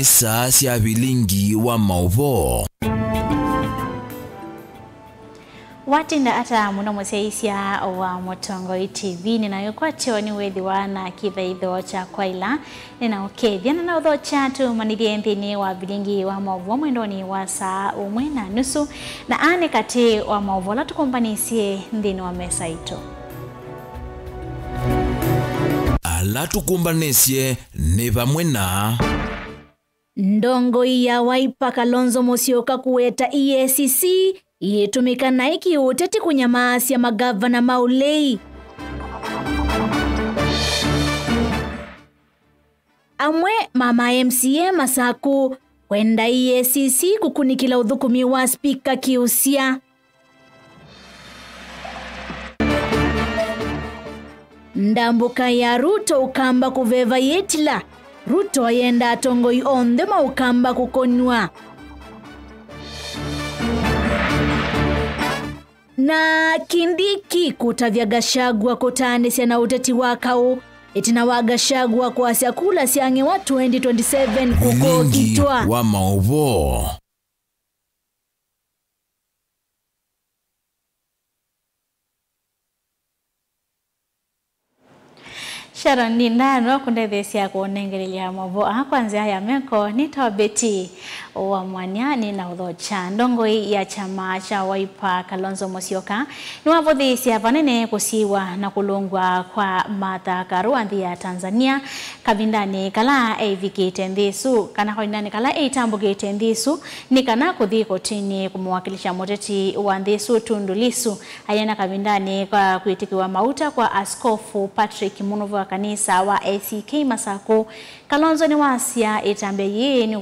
nisa cia bilingi wa mauvo. Watinda ata muno museisia wa Mutongoi TV ninayokwatio ni wethi wana kithaitho cha kwaila ninaokethia na utho chatu manithie nthini wa bilingi wa mauvo mwendoni wa saa 1:30 na ane kati wa mauvo la tukumbanisie nthini wa mesa ito. Ala tukumbanisye ni pamwe na ndongo ya Wiper Kalonzo Musyoka kuweta EACC itumika na iki uteti kunyamasia magavana maulei. Amwe mama MCA Masaku kwenda EACC kukunikila uthukumi wa spika Kiusia. Ndambuka ya Ruto ukamba kuveva yetila Ruto ayenda atongoi onde maukamba kukonwa. Na Kindiki kutavya Gachagua kutanisya na uteti wakao etina wa Gachagua kwa siakula siange wa 2027 kuko kitwa wa mauvo. Sharon Nindano kundethesia kuonengerelia mauvo kwanza ya meko nitobeti wa mwanyani na udhocha ndongoi ya chama cha Wiper Kalonzo Musyoka niwavodhisia vanene kusiwa na kulungwa kwa Martha Karua nthi ya Tanzania kavindani kala evikite nthisu kana koindani kala eitambugite nthisu ni kana kuthi kotini kumwakilisha muteti wa nthisu Tundu Lissu ayana kavindani kwa kuitikiwa mauta kwa Askofu Patrick Munuvu wa kanisa wa ACK Masaku. Kalonzo ni wasia itambe ye ni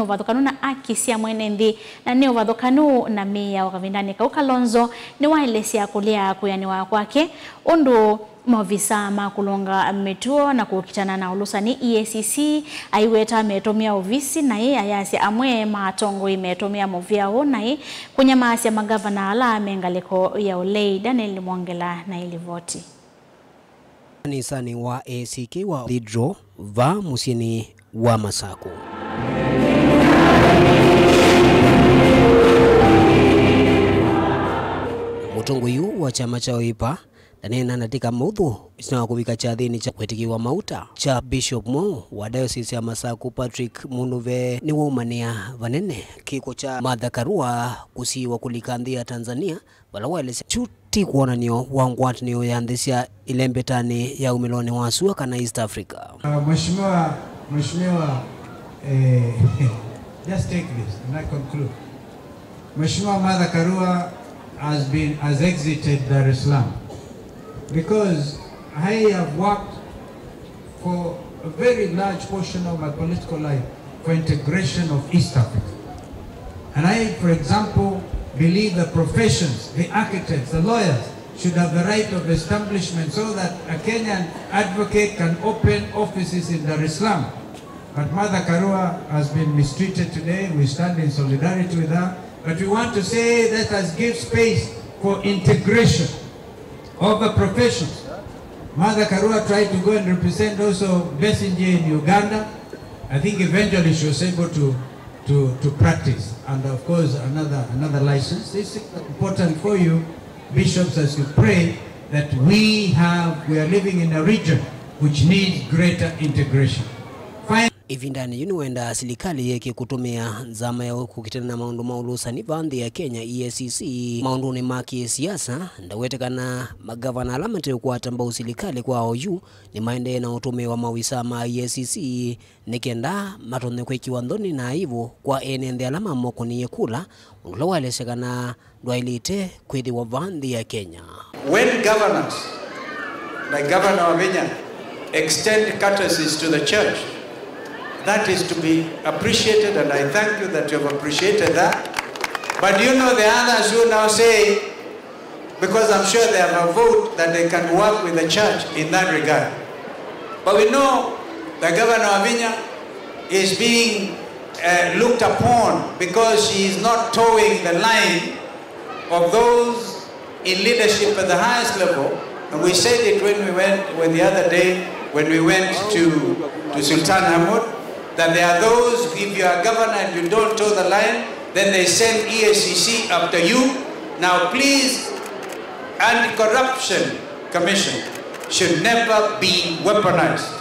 uvathukanu na akisia mwene nthi na ni uvathukanu na mia wakavindani kau Kalonzo ni wailesia kulia kuyaniwa kwake undu mavisa makulonga metuo na kukitana na ulusani EACC aiweta metomia uvisi na ye ayasi amwe matongo imetomia moviao na ye kunyamasia magavana ala mengaleko ya ulei. Daniel Mwangela na ilivoti. Kanisani wa ACK wa Lidro va musieni wa Masaku. Mutongo yu wa chama cha Wiper danena natika maudhu isina kuvika cha dhini cha kwetikiwa mauta cha Bishop Mo wa Diocese ya Masaku Patrick Munuve ni waumania vanene kiko cha Martha Karua kusiwa kulikandia Tanzania wala waelese chuti kuona niyo wangwat niyo yandisia ilembetani ya umiloni wa Suwa kana East Africa. Mheshimiwa just take this and I conclude. Mheshimiwa Martha Karua has exited Dar es Salaam because I have worked for a very large portion of my political life for integration of East Africa. And I, for example, believe the professions, the architects, the lawyers should have the right of establishment so that a Kenyan advocate can open offices in Dar es Salaam. But Martha Karua has been mistreated today. We stand in solidarity with her. But we want to say let us give space for integration of the professions. Martha Karua tried to go and represent also Besigye in Uganda. I think eventually she was able to practice, and of course another license. This is important for you, bishops, as you pray that we are living in a region which needs greater integration. Ivindani yunuenda silikali yeke kutumia nzama ya kukitana na maundu maulusa ni vandi ya Kenya EACC maundu ni maki siasa ndawetekana magavana alamate kwa tambao silikali kwa OU ni maende na utume wa mawisa ma EACC nikenda matone kwa kiwandoni na hivyo kwa enende alama moko ni yekula ulawaleshekana ndwailite kwedi wa vandi ya Kenya. When governors like Governor of Kenya extend courtesies to the church, that is to be appreciated, and I thank you that you have appreciated that. But you know the others who now say, because I'm sure they have a vote, that they can work with the church in that regard. But we know the Governor of Vinya is being looked upon because she is not towing the line of those in leadership at the highest level. And we said it when the other day when we went to Sultan Ahmad, that there are those, if you are governor and you don't toe the line, then they send EACC after you. Now please, Anti-Corruption Commission should never be weaponized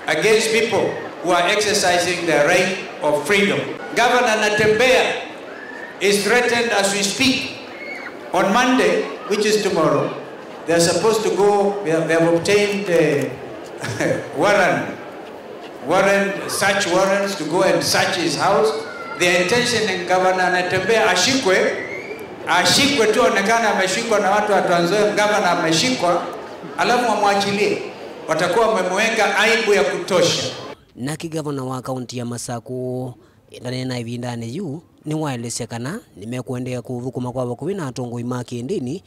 against people who are exercising their right of freedom. Governor Natembeya is threatened as we speak. On Monday, which is tomorrow, they're supposed to go, they have obtained search warrants to go and search his house. Their intention in Governor Natembeya ashikwe tu onekana ameshikwa na watu wa Trans Nzoia, governor ameshikwa, alafu wamwachilie. Watakuwa wamemweka aibu ya kutosha. Na kigavana wa kaunti ya Masaku ndanena ivindane yu ni waelesekana nimekuendea kuthukuma kwa bakubi na atongoi make ndini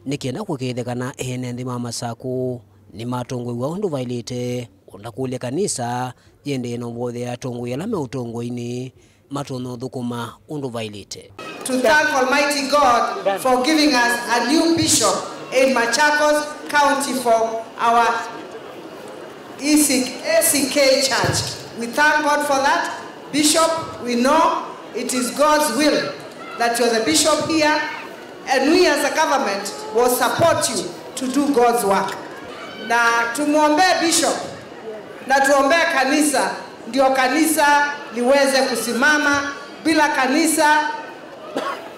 nikienda kukethekana ene ndi ma Masaku ni matongoi wa undu vailite ondakule kanisa yende no bothe atongoi ala me utongoi-ini matono thukuma undu vailite. To thank Almighty God for giving us a new bishop in Machakos County for our ACK Church. We thank God for that. Bishop, we know it is God's will that you're the bishop here, and we as a government will support you to do God's work. Na tumuombee bishop, na tuombee kanisa, ndio kanisa liweze kusimama. Bila kanisa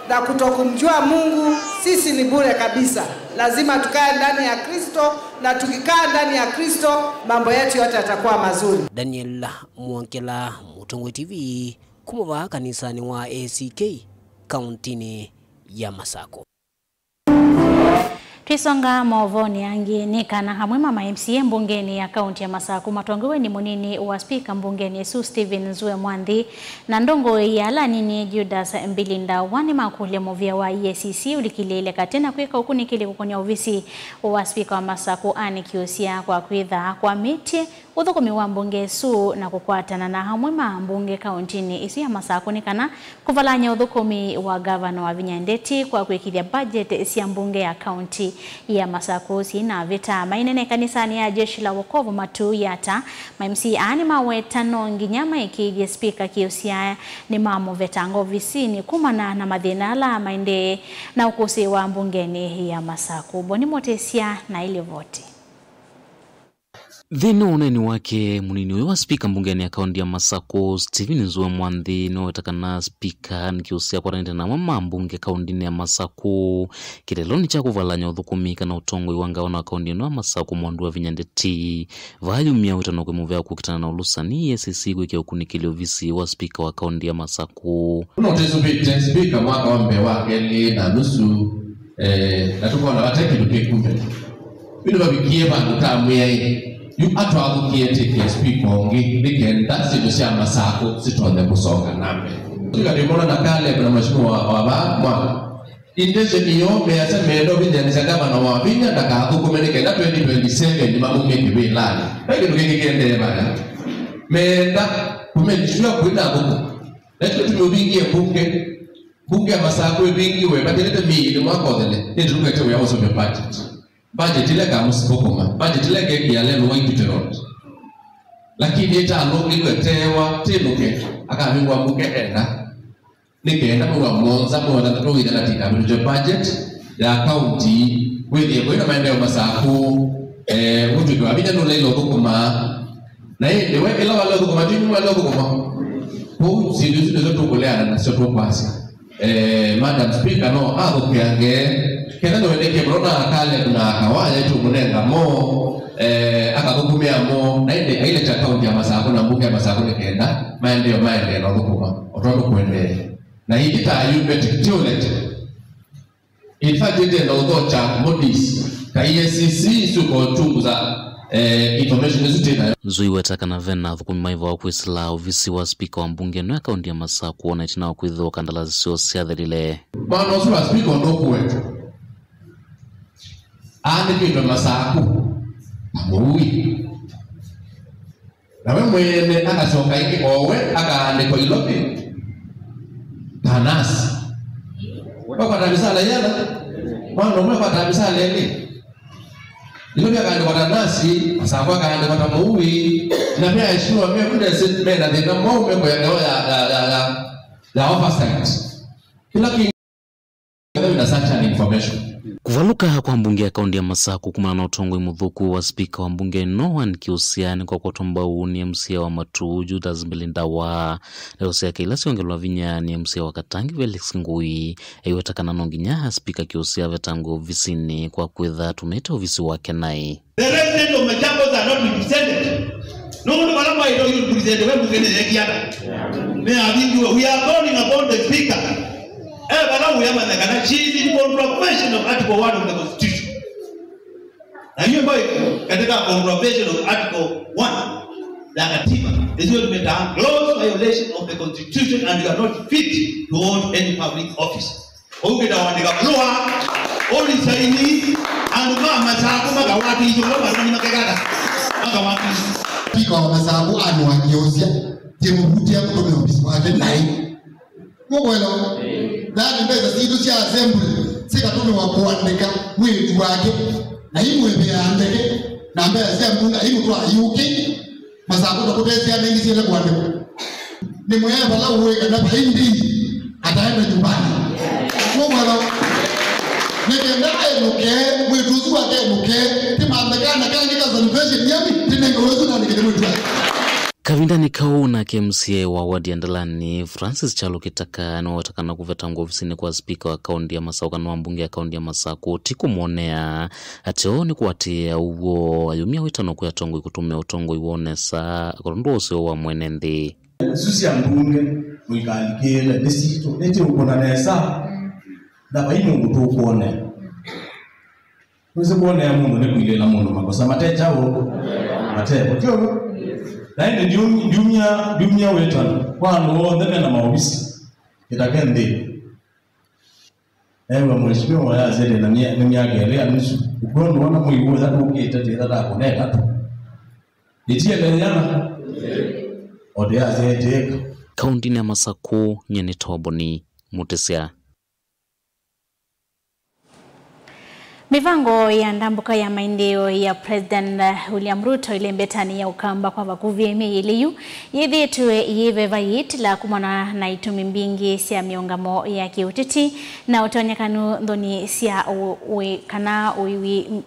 na kutokumjua Mungu, sisi ni bure kabisa. Lazima tukae ndani ya Kristo, na tukikaa ndani ya Kristo mambo yetu yote yatakuwa mazuri. Daniel Mwankela, Mutongwe TV, kumuva kanisani wa ACK kauntini ya Masako. Twisonga maovoni angini kana hamwe mama MCA mbungeni ya kaunti ya Masaku matongewe ni munini wa speaker mbungeni Yesu Stephen Nzue Mwandhi na ndongo ya nini Judas Mbilinda wani makule movia wa EACC ulikilele katena kweka ukunikili kukonya ofisi wa speaker wa Masaku Anne Kiusia kwa kwitha kwa miti uthukumi wa mbunge Yesu na kukwatana na hamwe mbunge kauntini isu ya Masaku nikana kuvalanya uthukumi wa governor wa Vinyandeti kwa kwikithia budget isi ya mbunge ya kaunti ya Masaku sina vita mainene kanisani ya jeshi la wokovu matu yata MCA ani mawetano nginyama ikije speaker Kiusia ni mamo vetango visini kumana na madhinala mainde na ukusi wa mbungeni ya Masaku boni motesia na ile vote. Thino uneni wake munini wa speaker mbungeni ya kaunti ya Masaku Stephen Nzue Mwandhi no takana speaker Kiusia kwa rende na mama mbunge kaunti ya Masaku kireloni cha kuvalanya uthukumika na utongoi wanga wana kaunti ya Masaku Mwandu wa Vinyandeti vayu miauta no kumuvea kukitana na ulusani EACC kweke ukunikili ofisi wa speaker wa kaunti ya Masaku. Unotezo speaker mwaka wa mbewa keli na nusu natuko na wateki duke Bino babikie bantu tamwe yu atwagukie teke speaker ongi nikenda sido cia Masaku sitothe kusonga nambe. Tuka ndimona na kale na mheshimiwa wa mwa intention yo measa mendo binyanisa gavana wa Vinya ndakakukumeneke na 2027 ni mabunge kibilani. Bege tukikende bana. Menda kumenishwa kwenda huko. Leto tumubingie bunge ya Masaku bingiwe batelete mili mwako dele. Ndio tukete ya uso budget. Budget ile kama msipokoma budget ile geki ya lelo wa Road lakini eta alongi wetewa tinuke akabingwa mbuke enda nikaenda kwa Monza kwa watoto ila katika budget ya county wewe kwa maeneo ya Masaku mtu kwa Vinya ndio ile lokoma na ile wewe ila wale lokoma timu wale lokoma kwa sisi zote tukolea na sio tupasi Madam Speaker no hapo kiange kenda ndo wende kebrona akale kuna akawanya tu munenga mo akakukumia mo na ile cha kaunti ya Masaku na mbunge ya Masaku nikenda maendeleo na dhukuma otondo kuendelea na hii kitayumbe tiktiolete in fact ite ndo utocha modis ka EACC suko tunguza information zitena Nzui wataka na vena dhukumi maiva wa kuisla ofisi wa speaker wa mbunge no kaunti ya Masaku wana itina wa kuidho kandalazi sio siadhirile mano wa speaker ndo kuwetu ane kitu Masaku amui na we mwene akasoka iki owe akaande kwa ilopi tanasi kwa tabisala yana mwana mwe kwa tabisala yele Ilo pia kaandikwa tanasi, asangwa kaandikwa tamuwi, na pia heshima pia kuna sentiment na thina maume kwa ya oversight. Kila kingi na such an information. Kuvaluka kwa mbunge ya kaunti ya Masaku kumana na utongoi muthuku wa speaker wa mbunge Noah Kiusiani kwa kutomba uni MCA wa Matu Judas Mbelindawa leo siaka ila siongelwa vinya ni MCA wa Katangi Felix Ngui aiwetakana nonginya speaker Kiusia vetangu ofisini kwa kwetha tumete ofisi wake nai. The residents of Machakos are not represented. No one I don't you present when we we are calling upon the speaker. But we have a cheesy confirmation of Article 1 of the Constitution. Now you boy katika confirmation of Article 1 la katiba is going to be a gross violation of the Constitution and you are not fit to hold any public office. Ukitaandika bloa only saini and mama Masaku magawati hizo kama ni makagada magawati speaker wa Masaku anawakiosia timubutia kutoka ofisi wake nai Mwelo, ndani mbeza situ cia assembly, sika tume wa kuandika mwitu wake, na hii mwebe ya andeke, na mbeza cia mbunga, hii mtu wa yuki, Masaku takutezi ya mengi sile kuandika. Ni mweba la uweka na hindi, ataenda nyumbani. Mwelo, nekenda enuke, mwitu wake enuke, tima andekana kala nika celebration yami, tinengo wezu na nikede mwitu wake. Kavindani kau na KMCA wa wadi Andalani Francis Chalo Kitaka na watakana kuvetangu ofisini kwa speaker wa kaunti ya Masaku na mbunge ya kaunti ya Masaku tiku muonea ateo ni kuatia uwo ayumia witano kwa tongo ikutumia utongo iwonesa korondu usio wa mwenende susi ya mbunge mwikalikele desito neti ukona nesa na baino ngutukuone Uweze kuona ya mungu ni kuilela mungu makosa mateja o matebo kyo Naende jumia wetano kwano ndeme na maofisi itakende ewa mheshimiwa wa yazele na niagelea nusu ugondo wana muiwo za ukita tira da koneka tu itie lenyana ode azete kaunti ya Masaku nyene toboni mutesia Mivango ya ndambuka ya maendeleo ya President William Ruto ile mbetani ya ukamba kwa vakuvi iliyu yithi tuwe yive vayit la kumana na itumi mbingi siya miongamo ya kiutiti na utonyekanu ndoni siya kana uiwi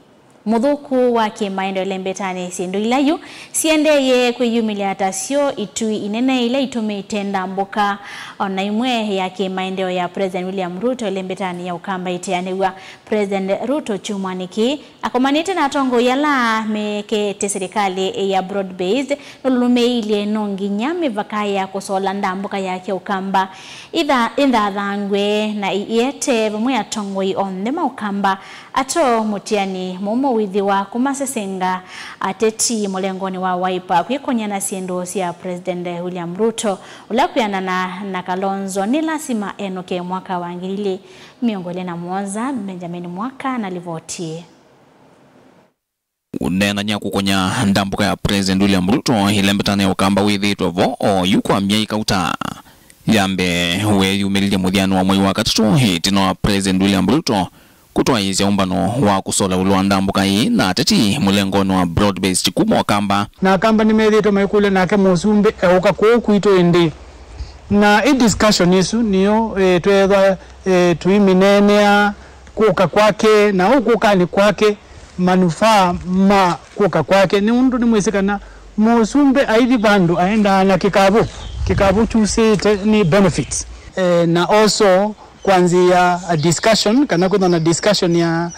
muthuku wa kimaendeleo ile mbetani sindu ilayu siendeye kwiyumilia atasio itui inene ile itumite ndambuka ona imwe ya kimaendeleo ya President William Ruto ile mbetani ya ukamba itianiwa President Ruto chumwaniki akomanite na tongo yala meke serikali ya broad based nulume ile nonginya mivakaya kusola ndambuka yake ukamba idha dhangwe na yete bamwe ya tongo iondema ukamba ato mutiani mumo withiwa kumasesenga ateti mulengoni wa Wiper kwikonyana siendo cia President William Ruto ulakuyana na Kalonzo ni lazima enoke mwaka wa 2021 Benjamin Mwaka na livoti unena nyaku konya ndambuka ya President William Ruto ilembetana ya ukamba withitwa vo o yukwa myai kauta yambe we yumilia muthiano wa mwai wa katatu hitino wa President William Ruto kutoa izia umbano wa kusola ulwa ndambuka hii na ateti mulengoni wa broad based kumwa kamba na kamba nimethito maikule nake musumbe uka kuito indi na i discussion isu niyo twetha tuiminenea kuka kwake na ukukani kwake manufaa ma kuka kwake ni undu ni mwesekana musumbe aithi bandu aenda na kikabu chusite ni benefits na also kwanzia a discussion kana kuna na discussion ya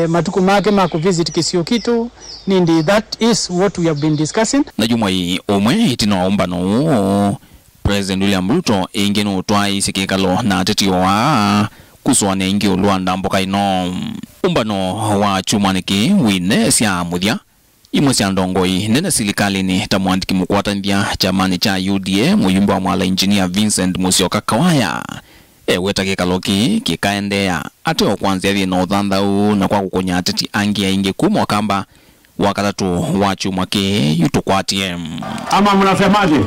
matuku make mako visit kisio kitu nindi that is what we have been discussing na jumwa hii omwe itino umbano President William Ruto ingeno twai sikikalo na ateti wa kuswane ingi ulwa ndambuka ino umbano wa chumaniki wine sia muthia imwe cia ndongoi nene silikali ni tamwandiki mukwatanithia chamani cha UDA muyumbe wa mwala engineer Vincent Musyoka Kawaya weta kikaloki kikaendea ate okwanzia thina uthanthau na kwa kukonya ateti angi aingi kumwa kamba wakatatu wa chuma ki yutukwatie ama mnasemaje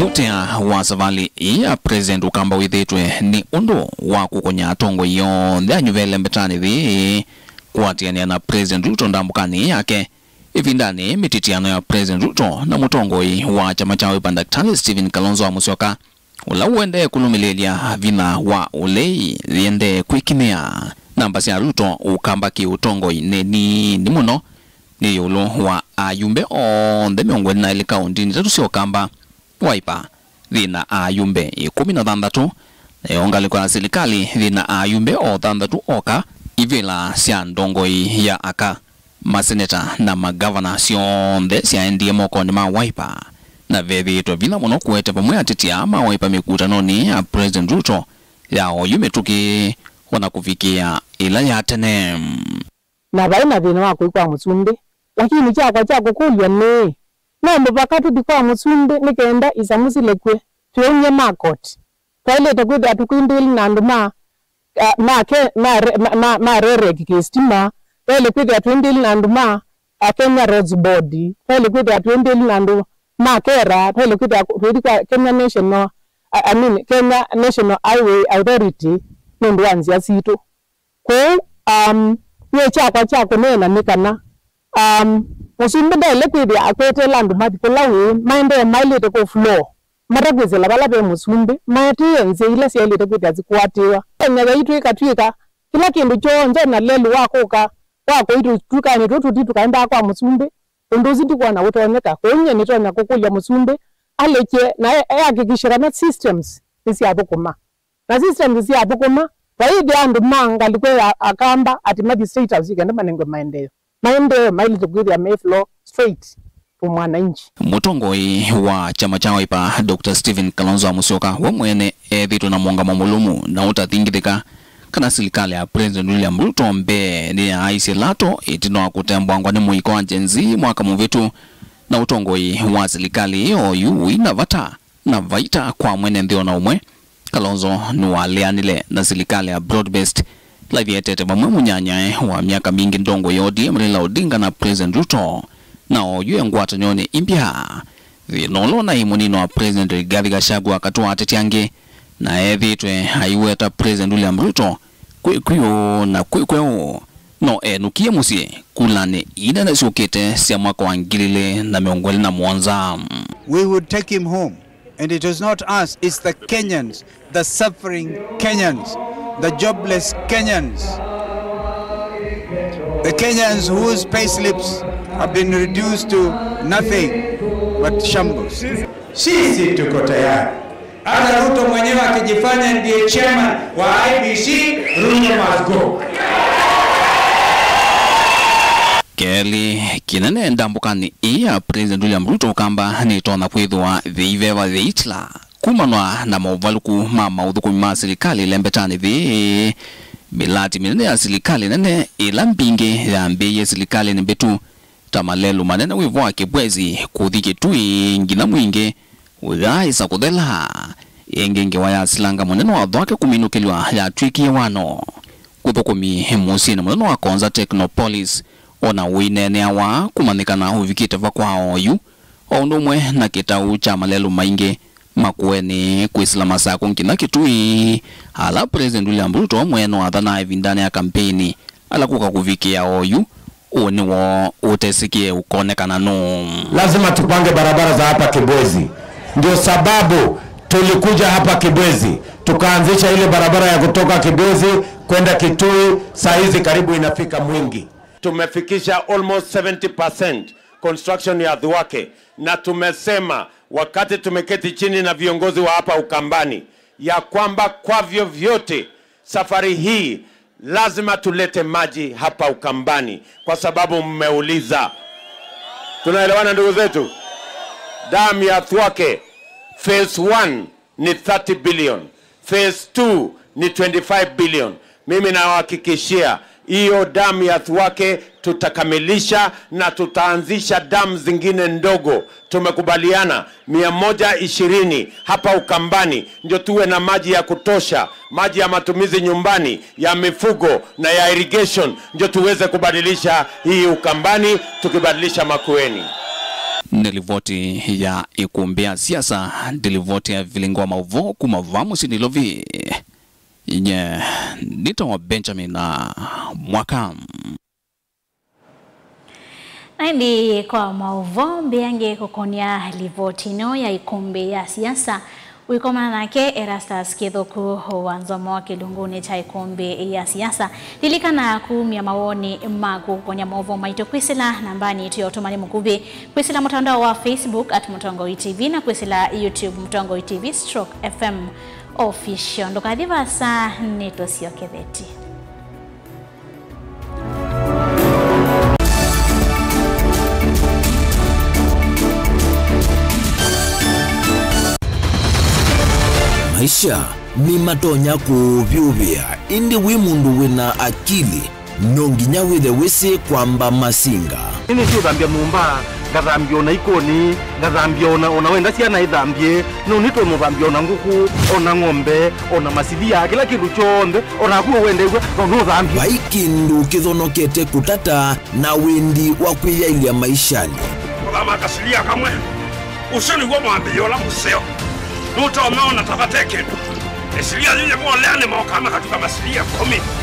mutea wa savali ya president ukamba withitwe ni undu wa kukonya tongo iyo ndanyuvele mbetani thi kuatiania na president Ruto ndambukani yake ivindani mititiano ya president Ruto na mutongoi wa chama cha Wiper Daktari Stephen Kalonzo Musyoka ula uende kulumilelia vina wa ulei liende kwikimia namba cia Ruto ukamba ki utongoi ni muno ni yulo wa ayumbe onthe miongo na ile kaunti ni tatu cia ukamba Wiper thina ayumbe 16 na yonga kwa serikali thina ayumbe o 6 oka ivila cia ndongoi ya aka maseneta na magavana cionthe cia NDM okondi ma Wiper na vethitwe vina muno kuete pamwe atitia ma Wiper mikutanoni ya president Ruto yao yumetuki wana kufikia ila ya tene na baina thina wa kuikwa Mutsumbi lakini chako kulya ni nombo bakatu dikwa Mutsumbi nikenda isamusilekwe tuyonye makoti toileta kwitha tukwindili na nduma ma rere kikestima toile kwitha twindili na nduma Kenya Roads Board toile kwitha twindili na ndu ma kera toile kwitha Kenya National Highway Authority ndu wanzia situ ko ye chako nena nikana Mutsumbi dele kwitha akwete landu matikolawe maende mailete ko floor marakwezela balabe Mutsumbi mati yenze ile siyalete kwitha zikwatiwa enyaga itu ikatwika kila kindu chonje na lelu wako itu tukane tutu kaenda kwa Mutsumbi undozi tikwana utonyeka konye nitonya kokulya Mutsumbi aleke na yakikishira na systems isiabukuma na systems isiabukuma baidi andu manga likwe akamba ati magistrate azikenda manengo maendeleo mailete kwitha flow straight mwananchi mutongoi wa chama cha Wiper Dr. Stephen Kalonzo Musyoka wa mwene ethitu na mwanga mamulumu na utathingithika kana serikali ya president William Ruto mbe ni aisi lato itino kutembwangwa ni muiko wa Gen-Z mwaka muvitu na utongoi wa serikali hiyo yu ina vata na vaita kwa mwene nthio na umwe Kalonzo nuwaleanile na serikali ya broad-based live yetete wa munyanya wa miaka mingi ndongo yodi Raila Odinga na president Ruto na oyu ngwatanyone impya vinolo na imunino wa president Rigathi Gachagua katua atetiange na ethitwe haiweta president William Ruto kwikwiyo na kwikweo no nukie musie kulane ina na siokete cia mwaka wa 2017 we would take him home and it was not us, it's the Kenyans, the suffering Kenyans, the jobless Kenyans, the Kenyans whose payslips have been reduced to nothing but shambles. Sisi tuko tayari. Hata Ruto mwenyewe akijifanya ndiye chairman wa IBC, Ruto must go. Keli kinene ndambukani iya president William Ruto kamba ni tona kwithwa thiveva theitla kumanwa na mauvaluku ma mauthuku ma serikali lembetani thi bilati minene ya serikali nene ila mbingi ya mbeye serikali ni betu tamalelu manene wivwa kibwezi kuthiki tui ngina mwingi wigaisa kuthela yengenge waya silanga munene wa dhwake kuminukiliwa ya twiki wano kuthukumi musini munene wa Konza Technopolis ona winene wa kumanikana uvikite vakwao yu ondumwe na kitau cha malelu maingi makueni kwislama sako nkina kitui ala president William Ruto mweno athana vindani ya kampeni ala kuka kuvikia oyu oni wo utesikie ukonekana no. Lazima tupange barabara za hapa Kibwezi. Ndio sababu tulikuja hapa Kibwezi tukaanzisha ile barabara ya kutoka Kibwezi kwenda Kitui, saa hizi karibu inafika Mwingi. Tumefikisha almost 70% construction ya Thwake, na tumesema wakati tumeketi chini na viongozi wa hapa Ukambani ya kwamba kwa vyovyote safari hii lazima tulete maji hapa Ukambani, kwa sababu mmeuliza. Tunaelewana ndugu zetu? Damu ya Thwake phase 1 ni 30 billion, phase 2 ni 25 billion. Mimi nawahakikishia hiyo damu ya Thwake tutakamilisha na tutaanzisha damu zingine ndogo. Tumekubaliana 120 hapa Ukambani ndio tuwe na maji ya kutosha, maji ya matumizi nyumbani, ya mifugo na ya irrigation, ndio tuweze kubadilisha hii Ukambani tukibadilisha Makueni. Nilivoti ya ikumbea siasa nilivoti ya vilingo mauvo kumavamu sinilovi inye nito wa Benjamin na mwaka Naindi kwa mauvo mbiange kukonia livoti no ya ikumbe ya siasa Wikomana nake Erastus Kithuku wanzomo kilunguni cha ikumbi ya siasa lilikana kumia maoni magu konya movo maito kwisila nambani itu yotumani mukube kwisila mtandao wa Facebook @Mutongoi TV na kwisila YouTube Mutongoi TV /FM official ndokadhiva saa neto sioketheti. Maisha ni matonya kuvyuvia indi wimundu wina akili nonginya withe wisi kwamba masinga ini sio dhambia mumba ngathambia ona ikoni ngathambia ona wenda ciana ithambie no nitwe muthambia ona nguku ona ng'ombe ona masilia kila kindu chonde ona kuo wende no thambia waikindu kithonokete kutata na windi wa kwiyailia maishani kama kasilia kamwe usoni gwa mwambio la museo nuto umeona tafateke esilia zile mwaleane maokama katika masilia 10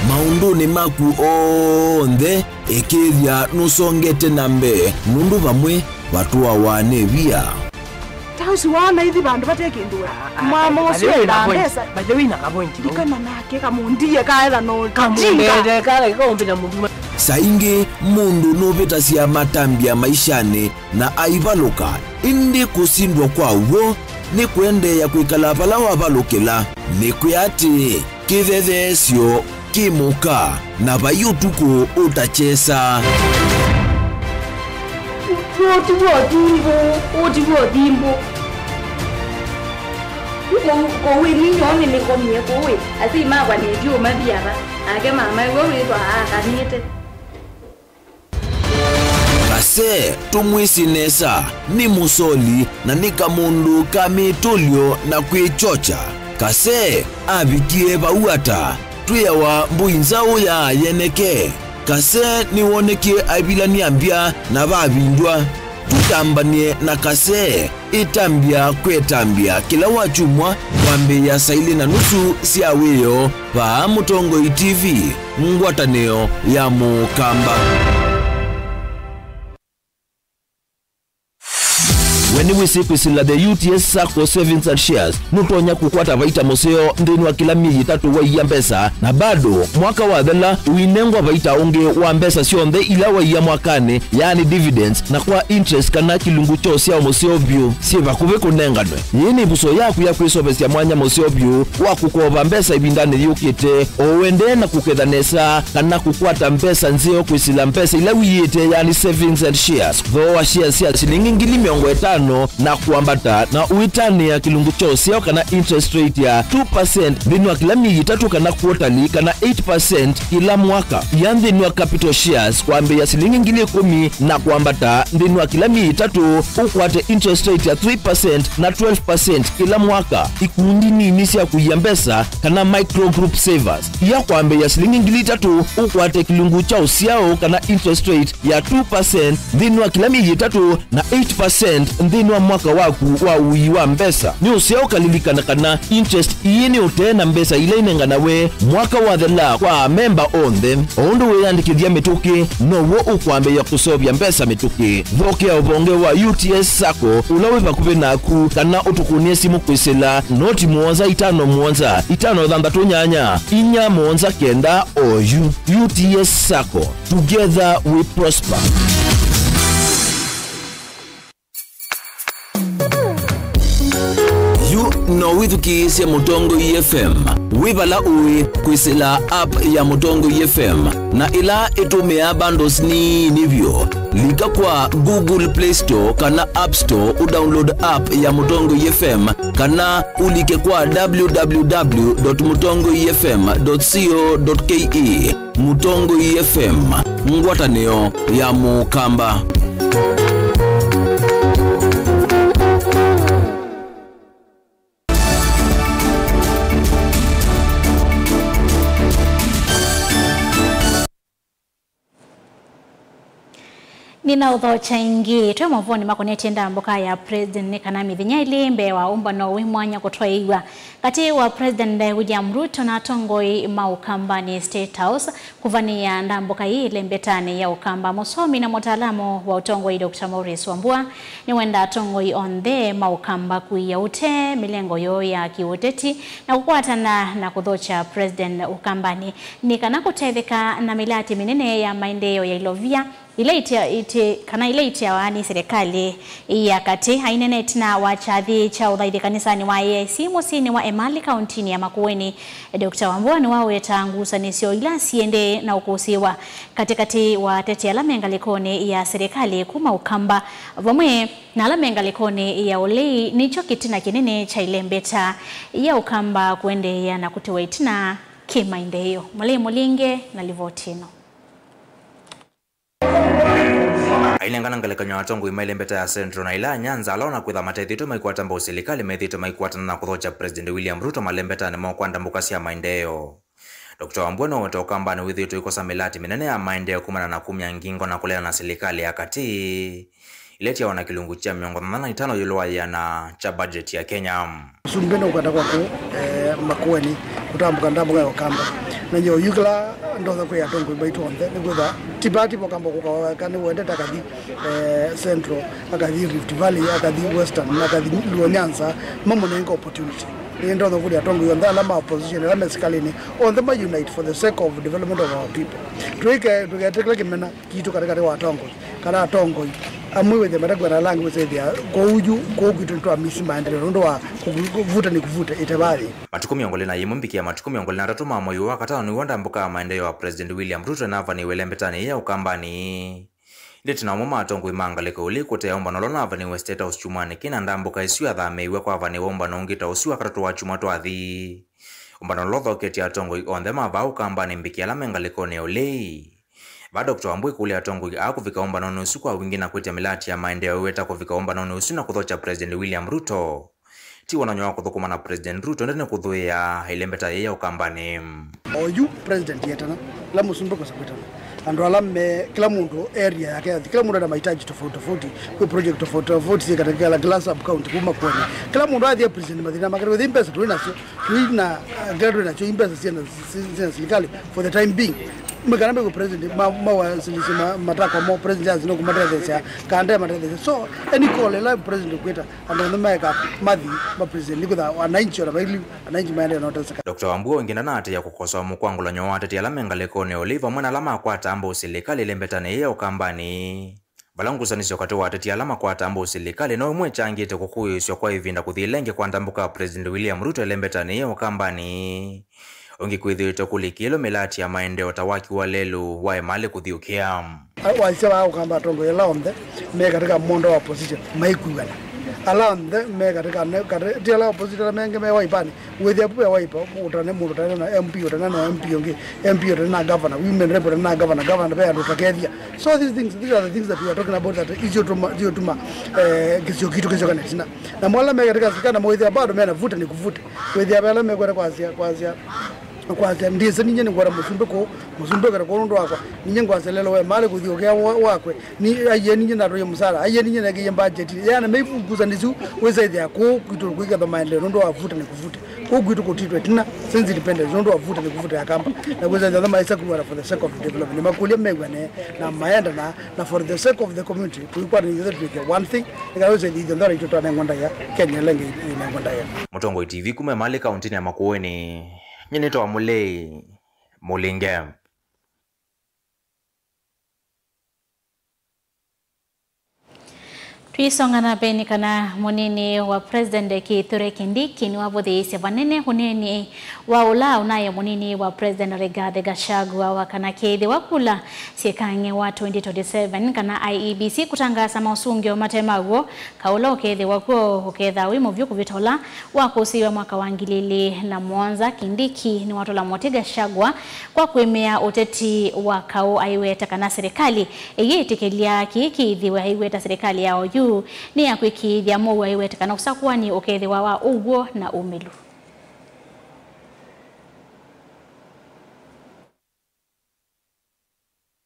maunduni maku onthe ekithia nusongete nambe nundu vamwe watu awane via tausi wana hithi bandu batekindua mama usio ndambesa baje wina kapointi dikana nake kamundie kaela no kamundie kala ikombina mundu saingi mundu nuvita cia matambia maishani na aivaluka indi kusindwa kwa uwo ni kwende ya kuikala pala wavalukila ni kuyati kithethesyo kimuka na vayutuku utachesa utivo dimbo kowe ninyone nikomie kowe asi magwa nedio mabiara ake mama wewe ndo akanite kase tumwisinesa ni musoli na nika mundu kamitulio na kwichocha kase abikie vauata tuyawa mbuinzao ya yeneke kase niwonekie abilania mbia na vavindwa tutambanie na kase itambia kwetambia kila wachumwa kwambe ya saili na nusu siaweyo pa Mutongoi TV ngwataneo ya mukamba. When we see kwisila the UTS Sacco Savings and Shares nutonya kukwata vaita museo ndeni wa kila miyi tatu wa iya mbesa na bado mwaka wa dhela uinengwa vaita onge wa mbesa sionde ila wa iya mwakane yani dividends na kwa interest kana kilungu chosi ya museo view siva kuve kunenganwe yini buso yaku ya kwisovesi ya mwanya museo view wa kukova mbesa ibindane yukite owende na kukedhanesa kana kukwata mbesa nzeo kwisila mbesa ila wiyete yani Savings and Shares though wa shares ya shilingi ngili miongo etano na kuambata na uitani ya kilungu chosi ya kana interest rate ya 2% ndini wa kila miyi tatu kana quarterly kana 8% kila mwaka yandini wa capital shares kuambe ya shilingi ngili 10 na kuambata ndini wa kila miyi tatu ukwate interest rate ya 3% na 12% kila mwaka ikundi ni inisi ya kuyambesa kana micro group savers ya kuambe ya shilingi ngili tatu ukwate kilungu chosi yao kana interest rate ya 2% ndini wa kila miyi tatu na 8% ndini wa mwaka waku wa uiwa mbesa ni useo kalilikana kana interest iyeni utena mbesa ile inengana we mwaka wa dhela kwa member on them ondo we yandikithia mituki no wo ukwambe ya kusobya mbesa mituki voke obonge wa UTS Sacco ulawe bakuve naku kana utukunie simu kwisila noti muonza 5 nyanya inya muonza kenda oyu UTS Sacco together we prosper. No withuki sia Mutongoi FM wibala uwi kwisila app ya Mutongoi FM na ila itumia bundles ni nivyo lika kwa Google Play Store kana App Store udownload app ya Mutongoi FM kana ulike kwa www.mutongoifm.co.ke Mutongoi FM ngwataneo ya mukamba. Nina udhocha ingi tuwe mavoni makoneti ndamboka ya President Nikana Mithinya ilimbe wa umbano wimwanya kutoiwa kati wa President William Ruto na tongoi maukambani State House kuvania ndamboka hii ilembetani ya ukamba musomi na mutaalamu wa utongoi Dr. Maurice Wambua ni wenda tongoi on the maukamba kuia ute milengo yo ya kiuteti na kukwatana na kudhocha President ukambani Nikana kutetheka na milati minene ya maendeleo ya Ilovia ile itia wani serikali ya kati hainene tina wachadhi cha udhaidi kanisani wa AIC musini wa Emali kauntini ya Makueni. Dr. Wambua ni wawe tangusa nisio ila siende na ukusiwa katikati wa tete ya lamengalikoni ya serikali kuma ukamba vomwe na lamengalikoni ya ulei nicho kitina kinene cha ilembeta ya ukamba kuende ya na kutiwa itina kimaendeleo. Mwale Mulinge na Livotino. Ailengana ngalekanywa atongo imailembeta ya Central na ila Nyanza alona kwitha matethito maikwata mba usilikali methito maikwata na kuthocha President William Ruto malembeta ni mokwanda mbukasi ya maendeleo. Dr. Wambua no wetoka mbani withito ikosa milati minene ya maendeleo kumana na kumya ngingo na kulea na serikali ya kati ileti ya wana kilungu cha miongo na itano yuluwa ya na cha budget ya Kenya. Sumbeno kwa Makueni kutambuka ndambuka ya Okamba na nyo yugla ndoza kwa ya tongo ibaito onde ngudha tibati bokamba kwa kani wende takadi Central akadi Rift Valley akadi Western akadi Luo Nyanza mamo nengo opportunity ndoza kwa ya tongo yonda lama opposition lama sikalini on the unite for the sake of development of our people tugetekla kimena kitu katika wa tongo kana tongo amwe the maragwa langu wesaidia kwa uju kwa kitu amisi maendeleo ndo wa kuvuta ni kuvuta itabali matukumi ongole na yimumbikia matukumi ongole na ratuma moyo wakata ni wanda mbuka maendeleo ya President William Ruto na vani welembetani ya ukambani ndeti na mama atongo imangaleko ulikote omba nolona vani State House chumani kina ndambuka isiwa dhamewe kwa vani omba nongita usiwa katatu wa chuma to athi omba nolodho keti atongo onde mava ukambani mbikia la mengaleko ne olei Bado Dr. Wambua kule atongo akuvika omba nono usu kwa wingi na kuitia milati ya maendeleo weta kuvika omba nono usu na kuthocha President William Ruto. Ti wananyoa kuthukuma na President Ruto ndene kuthuia ilembeta ya ukambani. Oyu President yetana la musumbe kwa sakwetana. Ando alame kila mundu area yake kila mundu ana mahitaji tofauti kwa project tofauti katika la glass up county kuma kwani. Kila mundu adhi President madina makari with impesa tuina gado na cho impesa sina serikali for the time being. Mekarambe ko president ma silisima mataka mo president azino kumatreza kanda matreza so any call la president kweta ando meka madhi ba president nikuda wananchi na bali wananchi maende na otaka. Dr. Wambua wengine na ate ya kukosoa mkwangula nyoate ya lamengaleko ne Oliver mwana lama kwa tambo serikali lembetane ya ukambani balangu sanisho katoa ate ya lama kwa tambo serikali no mwe changite kukuyo sio kwa hivinda kuthilenge kwa ndambuka President William Ruto lembetane ya ukambani ongi kwithito kulikilo melati ya maendeleo tawaki wa lelu wa Emali kuthiukia waisema ukamba tongo ya laonde me katika mondo wa opposition maikuana alande me katika dia la opposition menge me waipani wethi apu ya waipa utane mu utane na MP utane na MP ongi MP utane na governor women rep na governor be ando takedia so these are the things that we are talking about that is your tuma kisio kitu kisio kana sina na mwala me katika sikana mwethi bado me anavuta ni kuvuta wethi abala me kwa ndiye ninye ngora musumbe kara kondo wakwa ninye ngwase lelo we mali kuthiokea wakwe ni aye ninye na royo musara aye ninye na kiye budget yana meifukuza ndizu wezaidi yako kitu kuiga the mind ndo wavuta ni kuvuta ko kitu kutitwe tina sense independence ndo wavuta ni kuvuta yakamba na wezaidi the maisa kuwa for the sake of development makulia megwane na maenda na for the sake of the community tulikuwa ni the one thing ikaweza ndi ndo ito tana ngonda ya Kenya lenge ina ngonda ya Mutongo TV kuma Emali kaunti ya Makueni Nyenito wa Mulei Mulinge. Tuisongana beni kana munini wa President Kithure Kindiki ni wabuthi vanene huneni wa ula unaye munini wa President Rigathi Gachagua wa kana kethi wakula siekange wa 2027 kana IEBC kutangaza mausungio matemaguo kaula kethi wako uketha wimo vyo kuvitola wakusiwa mwaka wa 2007 Kindiki ni watola mote Gachagua kwa kuemea uteti wa kau aiweta kana serikali eyetikelia kikithi wa aiweta serikali yao yu ni ya kwikithia mo waiwetekana usakuwa ni ukethi wa uguo na umilu.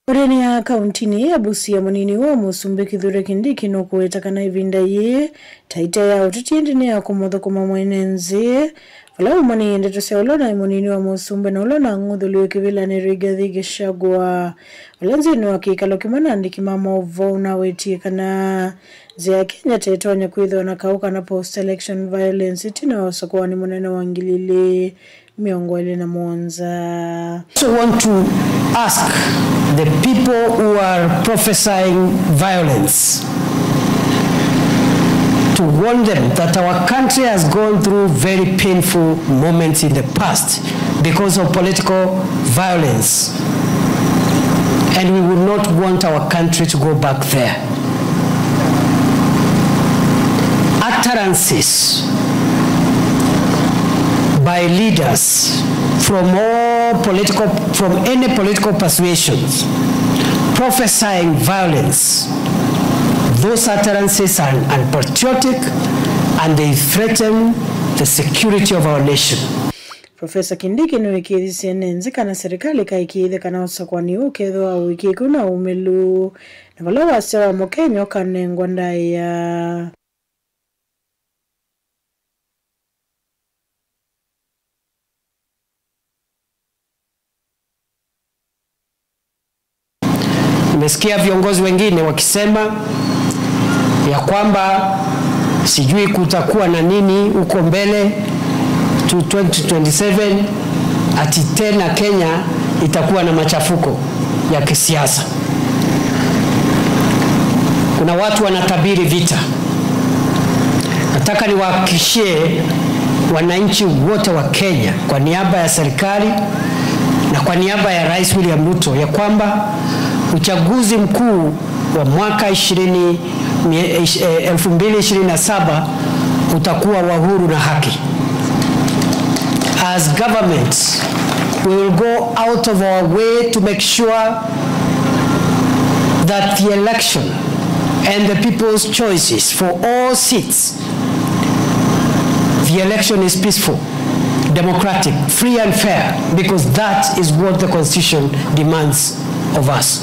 Oreni ya kauntini ya Busia munini wa Musumbi Kithure Kindiki no kuetakana ivinda ye taita ya utitiendene ya kumothokoma mwenenzi wala umani yendeto se olona munini wa Musumbi na olona ngudhulio kivila ni Rigathi Gachagua walanzi ni wakikalo kimana andiki mama uvo unawetie kana zia Kenya taitoanya kuidho na kauka na post-election violence itina wasakuwa ni munene wangilili miongole na Mwanza. So want to ask the people who are prophesying violence to warn them that our country has gone through very painful moments in the past because of political violence, and we would not want our country to go back there. Utterances by leaders from any political persuasions prophesying violence, those utterances are unpatriotic and they threaten the security of our nation. Professor Kindiki ni wiki CNN kana serikali kaikidhe kana usakwani ukedho au wiki kuna umelu na wala wasewa Mokenya kanengwa ndaya. Nimesikia viongozi wengine wakisema ya kwamba sijui kutakuwa na nini uko mbele to 2027 ati tena Kenya itakuwa na machafuko ya kisiasa. Kuna watu wanatabiri vita. Nataka niwahakikishie wananchi wote wa Kenya kwa niaba ya serikali na kwa niaba ya Rais William Ruto ya kwamba uchaguzi mkuu wa mwaka 2027 utakuwa wa huru na haki. As governments, we will go out of our way to make sure that the election and the people's choices for all seats, the election is peaceful, democratic, free and fair, because that is what the Constitution demands of us.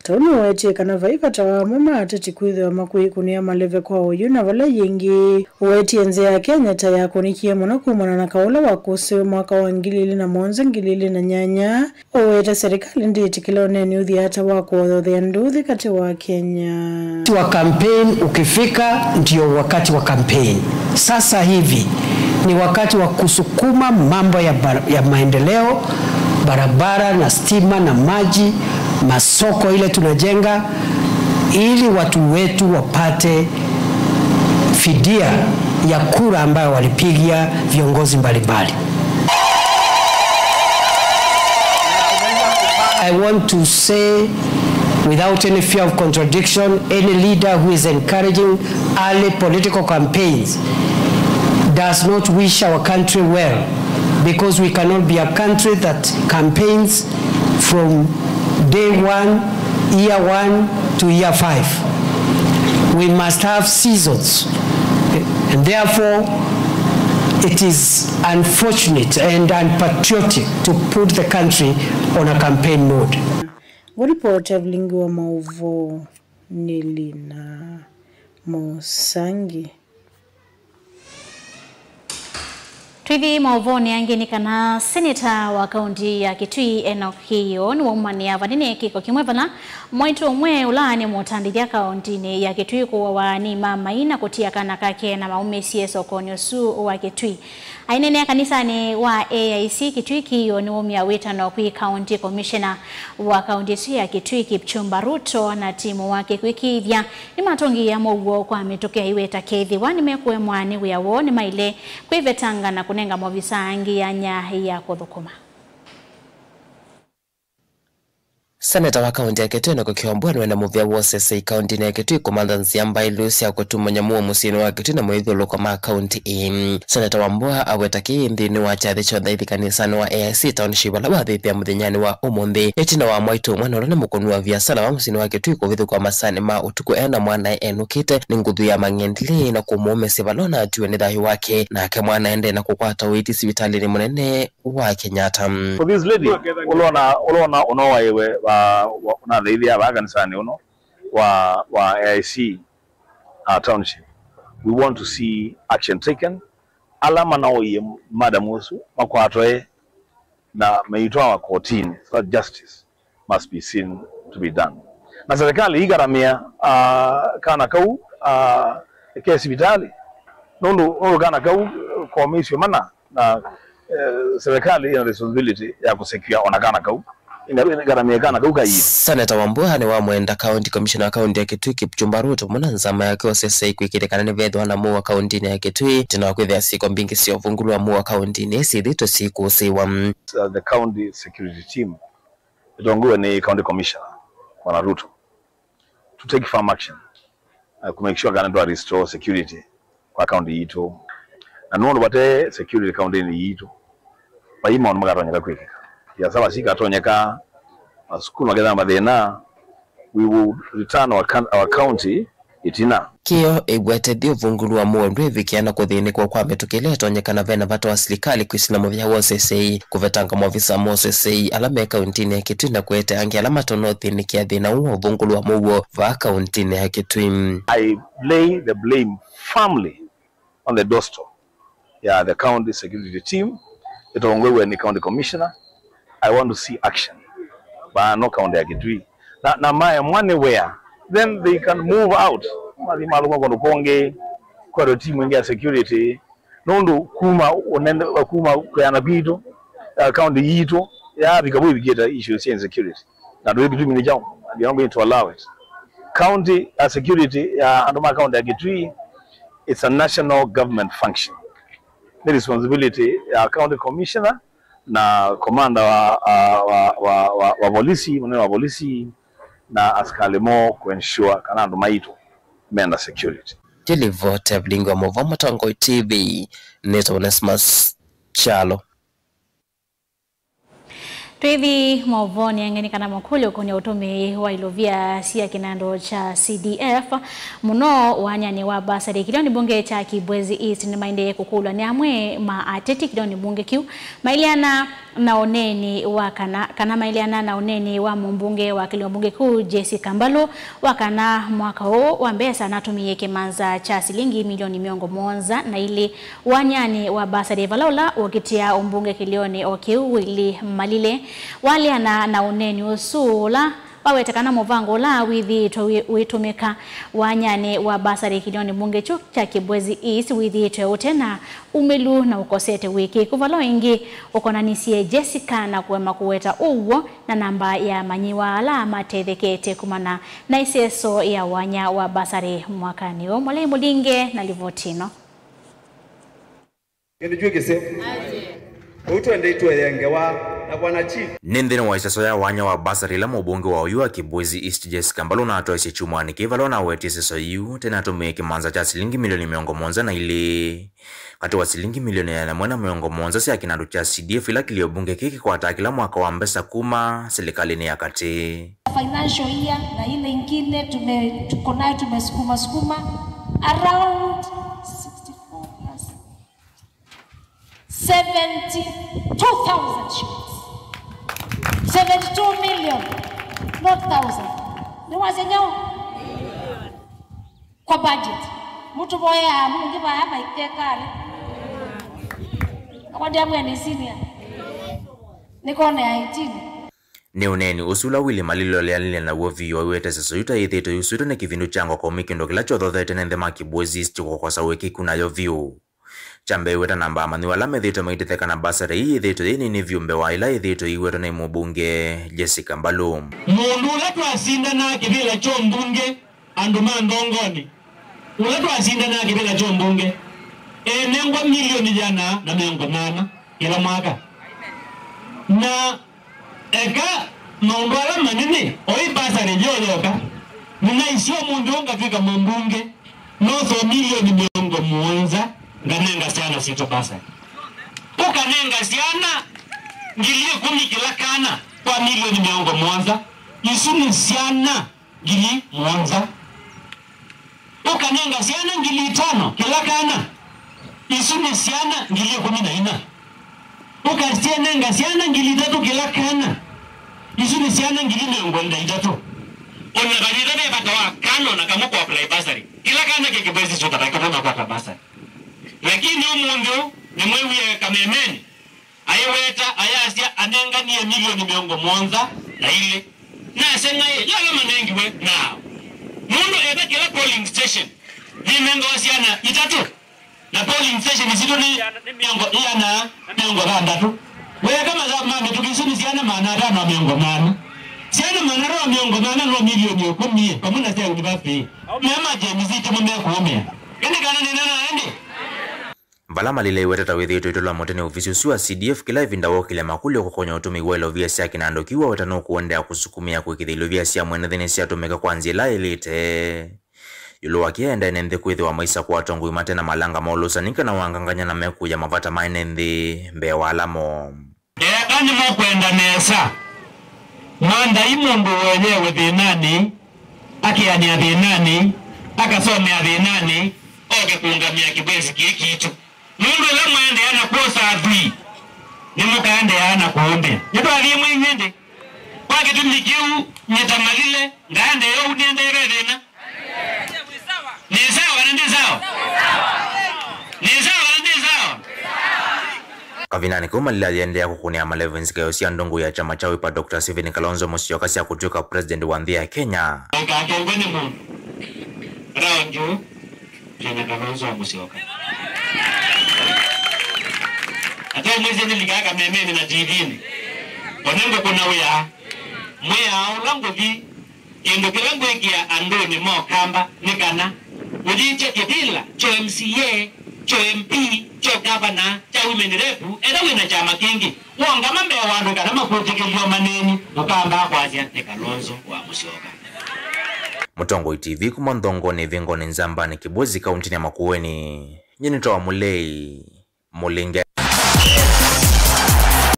Tonu weche kana vaika tawa mama atati kuidho makui kunia maleve kwa uyu na wala yengi uweti enze ya Kenya taya kunikia mwanakumana na kaula wakuse mwaka wa ngilili na monza ngilili na nyanya uweta serikali ndi itikila neni uthi hata wako odhe nduthi kati wa Kenya. Wa campaign ukifika ndio wakati wa campaign. Sasa hivi ni wakati wa kusukuma mambo ya maendeleo, barabara na stima na maji, masoko ile tunajenga ili watu wetu wapate fidia ya kura ambayo walipigia viongozi mbalimbali. I want to say without any fear of contradiction, any leader who is encouraging early political campaigns does not wish our country well, because we cannot be a country that campaigns from day one, year 1 to year 5. We must have seasons, and therefore it is unfortunate and unpatriotic to put the country on a campaign mode. Report of Lingua Mauvo Nilina Mosangi. Twivi mauvoni angini kana seneta wa kaunti ya Kitui Enoch Kiyo ni waumania vanine kiko kimwevana mwitu umwe ulani mutandithia kaunti ya Kitui kuwa wani mama ina kutia kana kake na maume sieso konyosu wa Kitui. Ainene ya kanisani wa AIC Kitui Kiyo ni umia witano kui county commissioner wa kaunti ya Kitui Kipchumba Ruto na timu wake kwikithia ni matongi ya mougo kwa metokea iweta kethi wani mekwe mwani wiawo ni maile kwivetanga na kunenga mwavisangi ya nyahi ya kuthukuma. Seneta wa kaunti ya Kitui na kukiomba na muvya wose sei kaunti ya Kitui komanda nziamba ilusi ya kutumanya muo musino wa Kitui na mwitholo kwa ma kaunti Seneta Wambua awetaki ndini wa chathi cho thaithi kanisani wa AIC township la wathi pia muthinyani wa umuthi etina wa mwaitu mwana na mukonu wa biashara wa musino wa Kitui kuvithu kwa masani ma utuku ena mwana enukite ni nguthu ya mangendili na kumuume sibalona atuwe ni thahi wake na ke mwana ende na kukwata witi sibitali ni munene wa Kenyatta. For this lady ulona unowa yewe una thaithi ya kanisani uno wa AIC township. We want to see action taken. Alama nao ye madam Musu makwatoe na meitwa wa kotini, so that justice must be seen to be done. Na serikali igaramia kana kau kesi vitali nondo kana kau komisio mana na serikali ina responsibility ya kusecure onakana kau ingaramia kana kau kai. Seneta Wambua ni wa mwenda county commissioner kaunti ya Kitui Kipchumba Ruto muna nzama yake osese kwikirikana ni vetho na muwa kaunti ya Kitui tina kwithia siko mbingi sio vungulu wa muwa kaunti ni sithito siku siwa the county security team itongowe ni county commissioner Bwana Ruto to take firm action to make sure kana restore security kwa county yito na nono bate security county ni yito bayima on magatonyeka kwikika ya saba sika tonyeka school magenda mathina we will return our county itina kio egwete dio vungulu wa muwe vikiana kuthini kwa metukile tonyekana vena vato wa serikali kuislamu vya wosesei kuvetanga mwavisa mosesei alame kauntini ya Kitui na kuete angi alama tonothi ni kia dhina uwa vungulu wa muwe va kauntini ya Kitui. I lay the blame firmly on the doorstep the county security team. Itongwewe ni county commissioner. I want to see action by no county ya Kitui na money where then they can move out mali maluma kono konge kwa team ya security nondo kuma onende kuma kwa pito county yito ya bikabu bigeta issues in security na do Kitui ni jao they are going to allow it. County security ya andoma county ya Kitui, it's a national government function. The responsibility ya county commissioner na commander wa polisi mwenye wa polisi na askari mo kuensure kana ndo maito menda security. Tilivote Blingo Movo Matongo TV Neto Onesmus Chalo. Twethi Movoni angeni kana makulu kwenye utumi wa ilovia siya kinando cha CDF muno wanyani wa basari kilioni bunge cha Kibwezi East ni mainde kukulwa ni amwe maateti kilioni bunge kiu mailiana na oneni wa kana mailiana na oneni wa mbunge wa kilioni bunge kuu Jesse Kambalo wakana mwaka huu wa mbesa natumie kimanza cha silingi milioni miongo monza na ili wanyani wa basari valola wakitia umbunge kilioni okiu ili malile wali na uneni usula wawetekana movango la witumika wanyane wa basari kilioni bunge cha Kibwezi East withitwe utena umelu na ukosete wiki kuvalo ingi ukonanisie Jessica na kuwema kuweta uwo na namba ya manyiwa ala matethekete kumana na iseso ya wanya wa basari mwakani o mwale mulinge na livotino Nindhini wa isaso ya wanya wa basari la mbunge wa Oyua Kibwezi East Jesse Kambalo na atoa chumani kivalo na weti isaso yu tena atume kimanza cha silingi milioni miongo monza na ili kati wa silingi milioni ya mwena miongo monza siya kinadu cha CDF ila kilio bunge kiki kwa atakila mwaka wa mbesa kuma serikali ni ya kati financial year na ile ingine tukonayo tumesukuma around 72,000 shillings. 72 million, not thousand. Ni wazenyo kwa budget. Mtu boya mungi ba hapa itekale. Akwambia mwe senior. Niko na 18. Ni uneni usula wili malilo lealile na wovi wawete seso yuta yetheto yusuto na kivindu chango kwa mikindo kila chodhothete na ndema Kibwezi East kwa saweki kuna yo view. Chambe weta namba amani wala medhito maititheka na basari hii dhito hii ni viumbe wa ila dhito hii weto na mbunge Jesse Kambalo. Mundu uletu asinda na kibila cho mbunge anduma ndongoni. Uletu asinda na kibila cho mbunge. Nengwa milioni jana na mengo nana ila mwaka. Na eka maundwala manene oibasa rejoyoka ninaisio mundu ngafika mumbunge noso milioni miongo muonza nganenga sana sito basa ukanenga siana ngiliye 10 kila kana kwa milioni miongo muonza isuni siana ngili muonza ukanenga siana ngili 5 kila kana isuni siana ngili 14 ukasienenga siana ngili 3 kila kana isuni siana ngili miongo 3 ona bajira be batawa kano na kama kwa apply basari kila kana kekebezi chota takatana kwa basari lakini umundu ni mwewe kamemeni ayeweta ayasia anenga ni milioni miongo monza na ile na senga yala manengi we now mundu eba kila polling station limengo wasiana 3 na polling station isido ni miongo yana miongo 3 wewe kama za mama tukisuni siana maana 5 miongo 8 siana manaro miongo 8 no milioni 10 pamoja na unibapi mama je mzito mmekuomea kende kana ni nana ende Balama lile wetata wethitu itolwa motene ofisi usiwa CDF kila ivinda wokile makuli okukonya utumi welo vya siya kinandokiwa wetano kuondea kusukumia kuikithilo vya siya mwenethini siya tumeka kwa nzila ilite. Yulo wakienda inenthi kuithi wa maisa kwa tongu imatena malanga maulusanika na wanganganya na meku ya mavata mainenthi mbe walamo. Kani mokwenda nesa mwanda imundu wenyewe thinani akiania thinani akasomea thinani oke kuungamia kibwezi kikitu mundu ila mwende yana kuosa adhui ni mukaende yana kuombe nito alimu ingende kwa kitu nikiu nyetamalile ngaende yo uniende thina ni sawa na ndi sawa ni sawa na ndi sawa Kavinani kumalila yendea kukunia malevensi kayo siya ndongo ya chama chawi pa Dr. Stephen Kalonzo Musyoka siya kutuka president wa nthia ya Kenya. Kakengweni mundu raonju Stephen Kalonzo Musyoka ata mwezi nilikaga memeni na TV-ni onengo kuna wea mwea ulango vi endo kilango ikia andoni mo kamba nikana ujiche kibila cho MCA cho MP cho governor cha women rep era wina chama kingi wonga mambe wandu kana makutikilio maneni ukamba kwazia ni Kalonzo wa Musyoka. Mutongo TV kumondongo ni vingo ni Nzambani Kibwezi kaunti ya Makueni nyini toa mulei Mulenge.